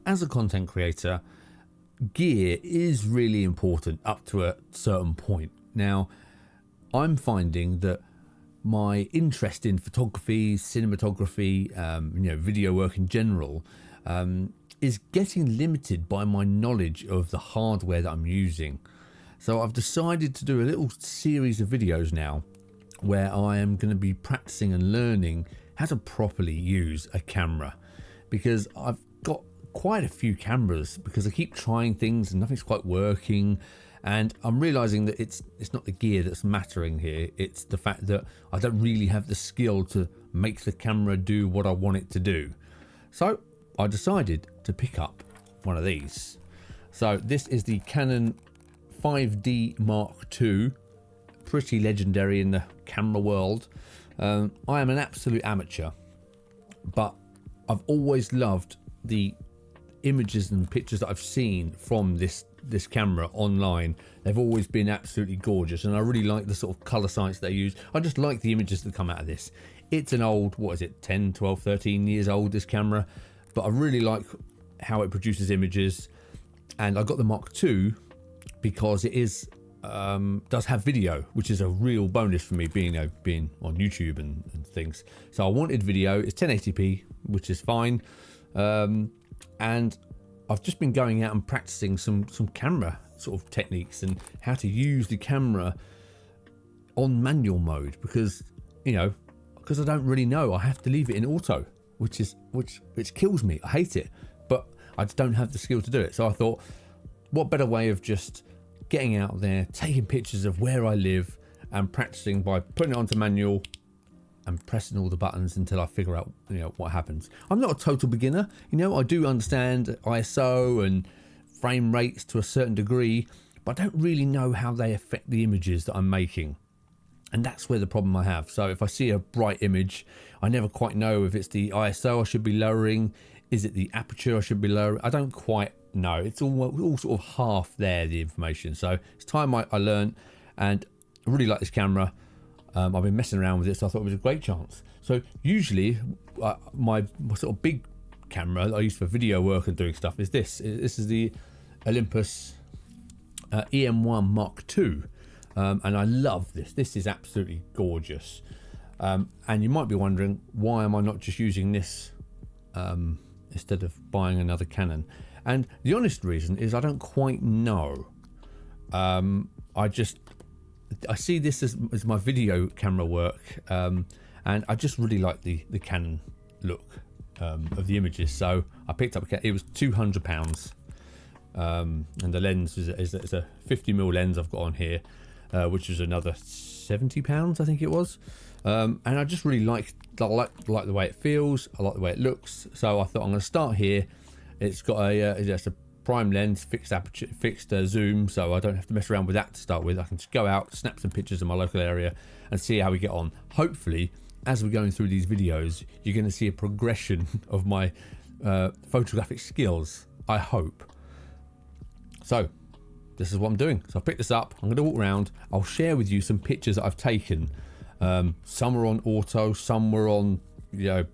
as a content creator, gear is really important up to a certain point. Now, I'm finding that my interest in photography, cinematography, video work in general, is getting limited by my knowledge of the hardware that I'm using. So I've decided to do a little series of videos now where I am going to be practicing and learning how to properly use a camera, because I've got quite a few cameras because I keep trying things and nothing's quite working, and I'm realizing that it's not the gear that's mattering here, it's the fact that I don't really have the skill to make the camera do what I want it to do. So I decided to pick up one of these. So this is the Canon 5D Mark II, pretty legendary in the camera world. I am an absolute amateur, but I've always loved the images and pictures that I've seen from this camera online. They've always been absolutely gorgeous, and I really like the sort of color science they use. I just like the images that come out of this. It's an old, 10, 12, 13 years old, this camera, but I really like how it produces images. And I got the Mark II because it is does have video, which is a real bonus for me, being on YouTube and things. So I wanted video. It's 1080p, which is fine. And I've just been going out and practicing some camera sort of techniques and how to use the camera on manual mode, because I don't really know. I have to leave it in auto, which kills me. I hate it, but I just don't have the skill to do it. So I thought, what better way of just getting out there, taking pictures of where I live and practicing by putting it onto manual and pressing all the buttons until I figure out what happens. I'm not a total beginner. I do understand ISO and frame rates to a certain degree, but I don't really know how they affect the images that I'm making. And that's where the problem I have. So if I see a bright image, I never quite know if it's the ISO I should be lowering. Is it the aperture I should be lowering? I don't quite know. It's all sort of half there, the information. So it's time I learned, and I really like this camera. I've been messing around with it, so I thought it was a great chance. So usually my sort of big camera that I use for video work and doing stuff is this. This is the Olympus EM1 Mark II. And I love this. This is absolutely gorgeous. And you might be wondering, why am I not just using this instead of buying another Canon? And the honest reason is I don't quite know. I see this as my video camera work, and I just really like the Canon look of the images. So I picked up it was £200, and the lens is a 50mm lens I've got on here, which is another £70, I think it was. And I just really like the way it feels. I like the way it looks. So I thought I'm going to start here. It's got it's a prime lens, fixed aperture, fixed zoom, so I don't have to mess around with that to start with. I can just go out, snap some pictures in my local area and see how we get on. Hopefully, as we're going through these videos, you're going to see a progression of my photographic skills, I hope. So this is what I'm doing. So I picked this up, I'm going to walk around, I'll share with you some pictures that I've taken. Some were on auto, some were on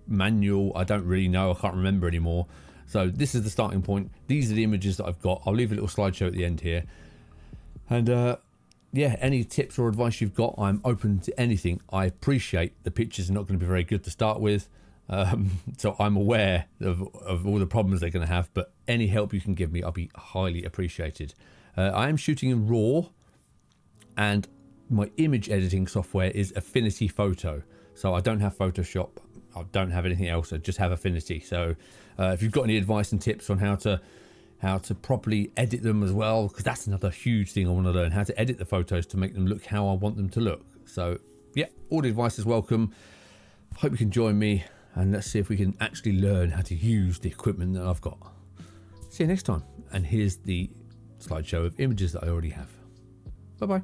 manual. I don't really know, I can't remember anymore. So this is the starting point. These are the images that I've got. I'll leave a little slideshow at the end here. And any tips or advice you've got, I'm open to anything. I appreciate the pictures are not going to be very good to start with. So I'm aware of all the problems they're going to have, but any help you can give me, I'll be highly appreciated. I am shooting in RAW, and my image editing software is Affinity Photo. So I don't have Photoshop. I don't have anything else. I just have Affinity. So if you've got any advice and tips on how to properly edit them as well, because that's another huge thing I want to learn, how to edit the photos to make them look how I want them to look. So yeah, all the advice is welcome. Hope you can join me, and let's see if we can actually learn how to use the equipment that I've got. See you next time. And here's the slideshow of images that I already have. Bye bye.